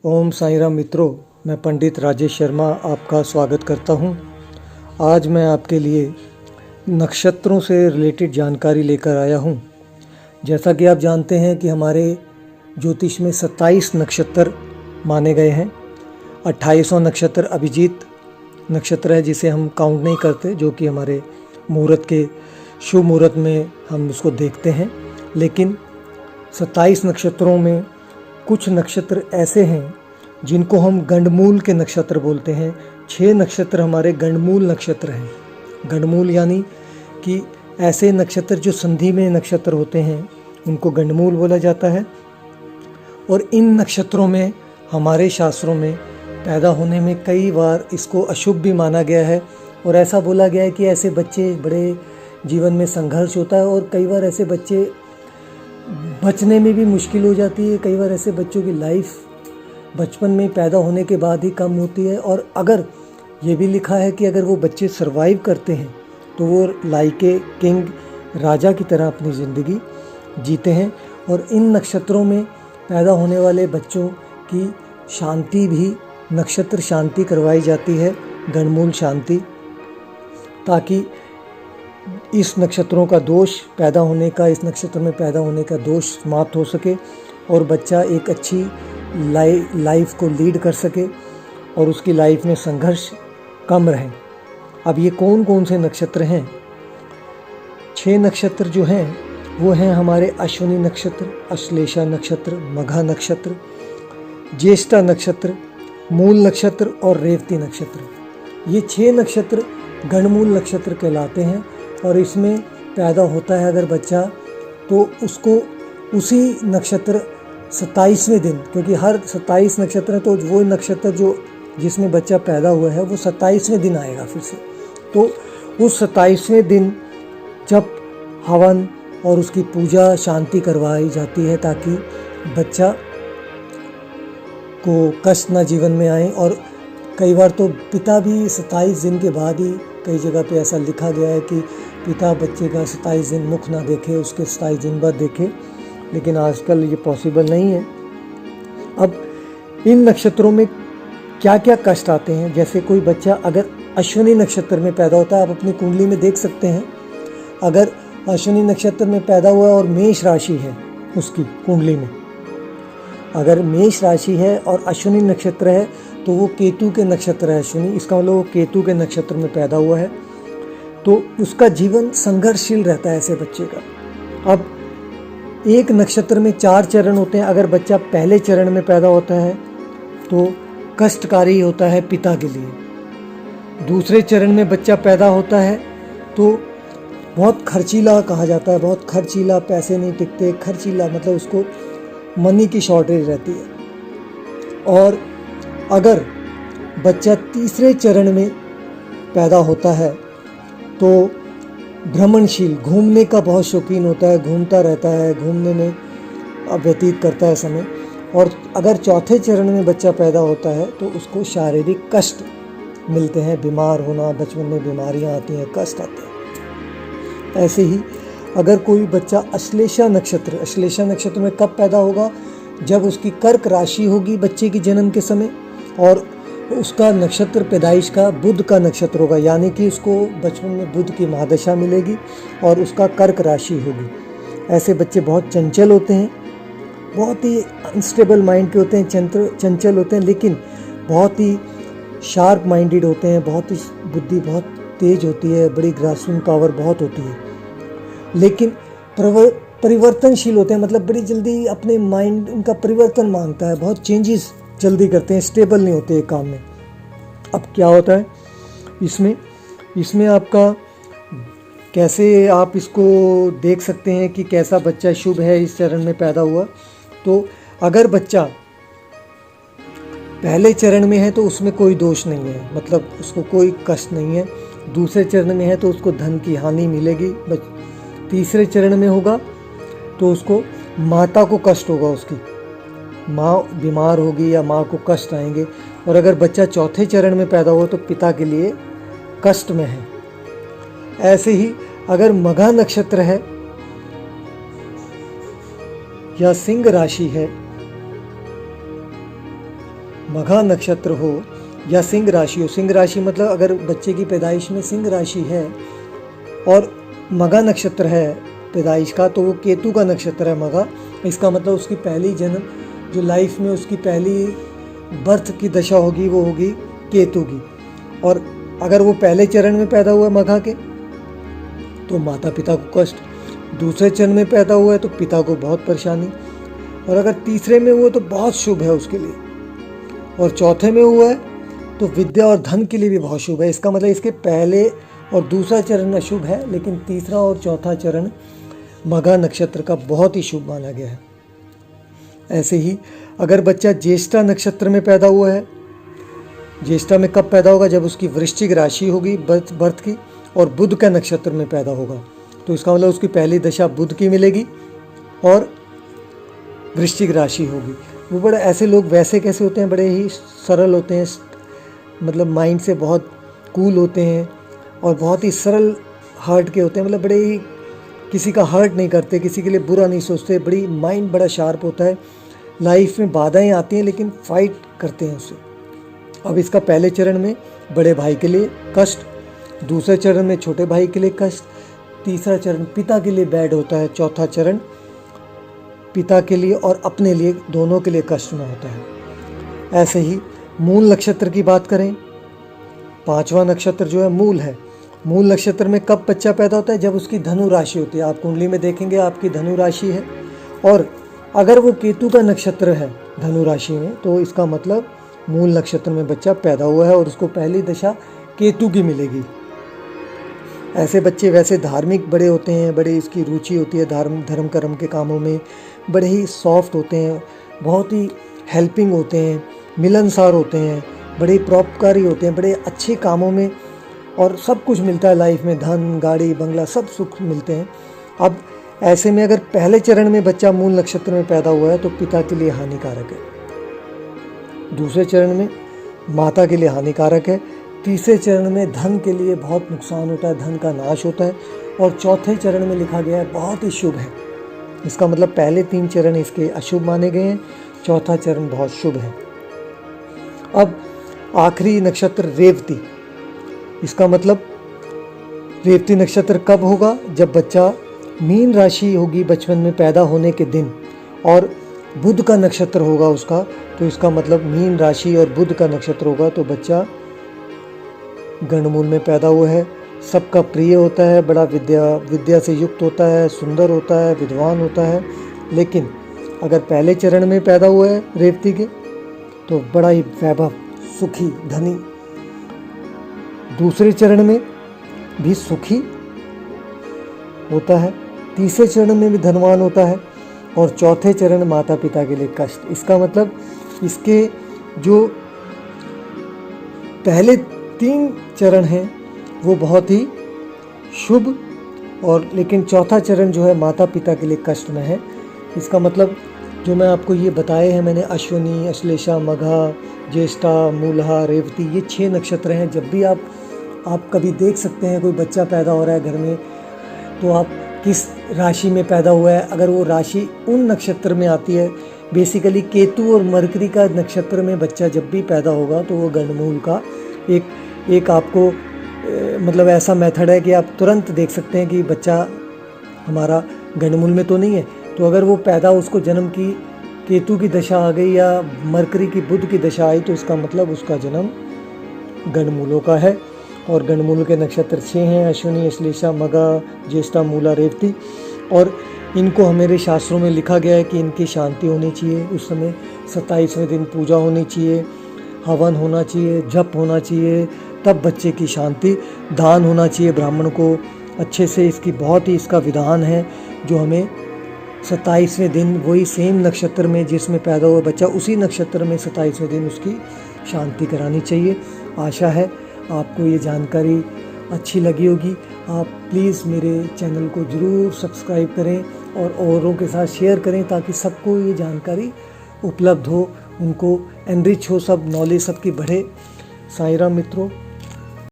ओम साईं राम मित्रों, मैं पंडित राजेश शर्मा आपका स्वागत करता हूं। आज मैं आपके लिए नक्षत्रों से रिलेटेड जानकारी लेकर आया हूं। जैसा कि आप जानते हैं कि हमारे ज्योतिष में 27 नक्षत्र माने गए हैं। 28वां नक्षत्र अभिजीत नक्षत्र है, जिसे हम काउंट नहीं करते, जो कि हमारे मुहूर्त के शुभ मुहूर्त में हम उसको देखते हैं। लेकिन 27 नक्षत्रों में कुछ नक्षत्र ऐसे हैं जिनको हम गंडमूल के नक्षत्र बोलते हैं। 6 नक्षत्र हमारे गंडमूल नक्षत्र हैं। गंडमूल यानी कि ऐसे नक्षत्र जो संधि में नक्षत्र होते हैं, उनको गंडमूल बोला जाता है। और इन नक्षत्रों में हमारे शास्त्रों में पैदा होने में कई बार इसको अशुभ भी माना गया है, और ऐसा बोला गया है कि ऐसे बच्चे बड़े जीवन में संघर्ष होता है, और कई बार ऐसे बच्चे बचने में भी मुश्किल हो जाती है। कई बार ऐसे बच्चों की लाइफ बचपन में पैदा होने के बाद ही कम होती है। और अगर ये भी लिखा है कि अगर वो बच्चे सरवाइव करते हैं तो वो लाइक ए किंग, राजा की तरह अपनी ज़िंदगी जीते हैं। और इन नक्षत्रों में पैदा होने वाले बच्चों की शांति भी नक्षत्र शांति करवाई जाती है, गणमूल शांति, ताकि इस नक्षत्रों का दोष पैदा होने का, इस नक्षत्र में पैदा होने का दोष समाप्त हो सके और बच्चा एक अच्छी लाइफ को लीड कर सके और उसकी लाइफ में संघर्ष कम रहे। अब ये कौन कौन से नक्षत्र हैं? 6 नक्षत्र जो हैं वो हैं हमारे अश्विनी नक्षत्र, अश्लेषा नक्षत्र, मघा नक्षत्र, ज्येष्ठा नक्षत्र, मूल नक्षत्र और रेवती नक्षत्र। ये 6 नक्षत्र गणमूल नक्षत्र कहलाते हैं। और इसमें पैदा होता है अगर बच्चा, तो उसको उसी नक्षत्र 27वें दिन, क्योंकि हर 27 नक्षत्र है, तो वो नक्षत्र जो जिसमें बच्चा पैदा हुआ है वो 27वें दिन आएगा फिर से। तो उस 27वें दिन जब हवन और उसकी पूजा शांति करवाई जाती है, ताकि बच्चा को कष्ट ना जीवन में आए। और कई बार तो पिता भी 27 दिन के बाद ही, कई जगह पे ऐसा लिखा गया है कि पिता बच्चे का 27 दिन मुख ना देखे, उसके 27 दिन बाद देखे, लेकिन आजकल ये पॉसिबल नहीं है। अब इन नक्षत्रों में क्या क्या कष्ट आते हैं? जैसे कोई बच्चा अगर अश्विनी नक्षत्र में पैदा होता है, आप अपनी कुंडली में देख सकते हैं। अगर अश्विनी नक्षत्र में पैदा हुआ और मेष राशि है उसकी कुंडली में, अगर मेष राशि है और अश्विनी नक्षत्र है, तो वो केतु के नक्षत्र है अश्विनी, इसका मतलब वो केतु के नक्षत्र में पैदा हुआ है, तो उसका जीवन संघर्षशील रहता है ऐसे बच्चे का। अब एक नक्षत्र में 4 चरण होते हैं। अगर बच्चा पहले चरण में पैदा होता है तो कष्टकारी होता है पिता के लिए। दूसरे चरण में बच्चा पैदा होता है तो बहुत खर्चीला कहा जाता है, बहुत खर्चीला, पैसे नहीं टिकते, खर्चीला मतलब उसको मनी की शॉर्टेज रहती है। और अगर बच्चा तीसरे चरण में पैदा होता है तो भ्रमणशील, घूमने का बहुत शौकीन होता है, घूमता रहता है, घूमने में व्यतीत करता है समय। और अगर चौथे चरण में बच्चा पैदा होता है तो उसको शारीरिक कष्ट मिलते हैं, बीमार होना, बचपन में बीमारियां आती हैं, कष्ट आते हैं। ऐसे ही अगर कोई बच्चा अश्लेषा नक्षत्र में कब पैदा होगा? जब उसकी कर्क राशि होगी बच्चे की जन्म के समय, और उसका नक्षत्र पैदाइश का बुध का नक्षत्र होगा, यानी कि उसको बचपन में बुध की महादशा मिलेगी और उसका कर्क राशि होगी। ऐसे बच्चे बहुत चंचल होते हैं, बहुत ही अनस्टेबल माइंड के होते हैं, चंचल होते हैं, लेकिन बहुत ही शार्प माइंडेड होते हैं, बहुत ही बुद्धि बहुत तेज होती है, बड़ी ग्रास्पिंग पावर बहुत होती है। लेकिन परिवर्तनशील होते हैं, मतलब बड़ी जल्दी अपने माइंड उनका परिवर्तन मांगता है, बहुत चेंजेस जल्दी करते हैं, स्टेबल नहीं होते एक काम में। अब क्या होता है इसमें आपका कैसे आप इसको देख सकते हैं कि कैसा बच्चा शुभ है इस चरण में पैदा हुआ? तो अगर बच्चा पहले चरण में है तो उसमें कोई दोष नहीं है, मतलब उसको कोई कष्ट नहीं है। दूसरे चरण में है तो उसको धन की हानि मिलेगी। तीसरे चरण में होगा तो उसको माता को कष्ट होगा, उसकी माँ बीमार होगी या माँ को कष्ट आएंगे। और अगर बच्चा चौथे चरण में पैदा हो तो पिता के लिए कष्ट में है। ऐसे ही अगर मघा नक्षत्र है या सिंह राशि है मघा नक्षत्र हो या सिंह राशि हो, सिंह राशि मतलब अगर बच्चे की पैदाइश में सिंह राशि है और मघा नक्षत्र है पैदाइश का, तो वो केतु का नक्षत्र है मघा। इसका मतलब उसकी पहली जन्म जो लाइफ में उसकी पहली बर्थ की दशा होगी वो होगी केतु की। और अगर वो पहले चरण में पैदा हुआ है मघा के तो माता पिता को कष्ट, दूसरे चरण में पैदा हुआ है तो पिता को बहुत परेशानी, और अगर तीसरे में हुआ तो बहुत शुभ है उसके लिए, और चौथे में हुआ है तो विद्या और धन के लिए भी बहुत शुभ है। इसका मतलब इसके पहले और दूसरा चरण अशुभ है, लेकिन तीसरा और चौथा चरण मघा नक्षत्र का बहुत ही शुभ माना गया है। ऐसे ही अगर बच्चा ज्येष्ठा नक्षत्र में पैदा हुआ है, ज्येष्ठा में कब पैदा होगा, जब उसकी वृश्चिक राशि होगी बर्थ की और बुध का नक्षत्र में पैदा होगा, तो इसका मतलब उसकी पहली दशा बुध की मिलेगी और वृश्चिक राशि होगी। वो बड़े ऐसे लोग वैसे कैसे होते हैं, बड़े ही सरल होते हैं, मतलब माइंड से बहुत कूल होते हैं और बहुत ही सरल हार्ट के होते हैं, मतलब बड़े ही किसी का हर्ट नहीं करते, किसी के लिए बुरा नहीं सोचते, बड़ी माइंड बड़ा शार्प होता है। लाइफ में बाधाएं आती हैं लेकिन फाइट करते हैं उससे। अब इसका पहले चरण में बड़े भाई के लिए कष्ट, दूसरे चरण में छोटे भाई के लिए कष्ट, तीसरा चरण पिता के लिए बैड होता है, चौथा चरण पिता के लिए और अपने लिए दोनों के लिए कष्ट में होता है। ऐसे ही मूल नक्षत्र की बात करें, पांचवा नक्षत्र जो है मूल है। मूल नक्षत्र में कब बच्चा पैदा होता है, जब उसकी धनु राशि होती है। आप कुंडली में देखेंगे आपकी धनु राशि है, और अगर वो केतु का नक्षत्र है धनु राशि में तो इसका मतलब मूल नक्षत्र में बच्चा पैदा हुआ है और उसको पहली दशा केतु की मिलेगी। ऐसे बच्चे वैसे धार्मिक बड़े होते हैं, बड़े इसकी रुचि होती है धर्म कर्म के कामों में, बड़े ही सॉफ्ट होते हैं, बहुत ही हेल्पिंग होते हैं, मिलनसार होते हैं, बड़े परोपकारी होते हैं, बड़े अच्छे कामों में, और सब कुछ मिलता है लाइफ में, धन गाड़ी बंगला सब सुख मिलते हैं। अब ऐसे में अगर पहले चरण में बच्चा मूल नक्षत्र में पैदा हुआ है तो पिता के लिए हानिकारक है, दूसरे चरण में माता के लिए हानिकारक है, तीसरे चरण में धन के लिए बहुत नुकसान होता है, धन का नाश होता है, और चौथे चरण में लिखा गया है बहुत ही शुभ है। इसका मतलब पहले 3 चरण इसके अशुभ माने गए हैं, चौथा चरण बहुत शुभ है। अब आखिरी नक्षत्र रेवती, इसका मतलब रेवती नक्षत्र कब होगा, जब बच्चा मीन राशि होगी बचपन में पैदा होने के दिन और बुध का नक्षत्र होगा उसका, तो इसका मतलब मीन राशि और बुध का नक्षत्र होगा तो बच्चा गणमूल में पैदा हुआ है, सबका प्रिय होता है, बड़ा विद्या से युक्त होता है, सुंदर होता है, विद्वान होता है। लेकिन अगर पहले चरण में पैदा हुआ है रेवती के तो बड़ा ही वैभव, सुखी, धनी, दूसरे चरण में भी सुखी होता है, तीसरे चरण में भी धनवान होता है, और चौथे चरण माता पिता के लिए कष्ट। इसका मतलब इसके जो पहले 3 चरण हैं वो बहुत ही शुभ, और लेकिन चौथा चरण जो है माता पिता के लिए कष्ट में है। इसका मतलब जो मैं आपको ये बताए हैं मैंने, अश्विनी, अश्लेषा, मघा, ज्येष्ठा, मूलहा, रेवती, ये 6 नक्षत्र हैं। जब भी आप कभी देख सकते हैं कोई बच्चा पैदा हो रहा है घर में, तो आप किस राशि में पैदा हुआ है, अगर वो राशि उन नक्षत्र में आती है, बेसिकली केतु और मरकरी का नक्षत्र में बच्चा जब भी पैदा होगा तो वो गणमूल का एक आपको मतलब ऐसा मेथड है कि आप तुरंत देख सकते हैं कि बच्चा हमारा गणमूल में तो नहीं है। तो अगर वो पैदा उसको जन्म की केतु की दशा आ गई या मरकरी की बुध की दशा आई तो इसका मतलब उसका जन्म गणमूलों का है। और गणमूल के नक्षत्र 6 हैं, अश्विनी, अश्लेषा, मघा, ज्येष्ठा, मूला, रेवती, और इनको हमारे शास्त्रों में लिखा गया है कि इनकी शांति होनी चाहिए। उस समय 27वें दिन पूजा होनी चाहिए, हवन होना चाहिए, जप होना चाहिए, तब बच्चे की शांति, दान होना चाहिए ब्राह्मण को अच्छे से। इसकी बहुत ही इसका विधान है जो हमें 27वें दिन वही सेम नक्षत्र में जिसमें पैदा हुआ बच्चा उसी नक्षत्र में 27वें दिन उसकी शांति करानी चाहिए। आशा है आपको ये जानकारी अच्छी लगी होगी। आप प्लीज़ मेरे चैनल को ज़रूर सब्सक्राइब करें और औरों के साथ शेयर करें ताकि सबको ये जानकारी उपलब्ध हो, उनको एनरिच हो, सब नॉलेज सबकी बढ़े। साईं राम मित्रों।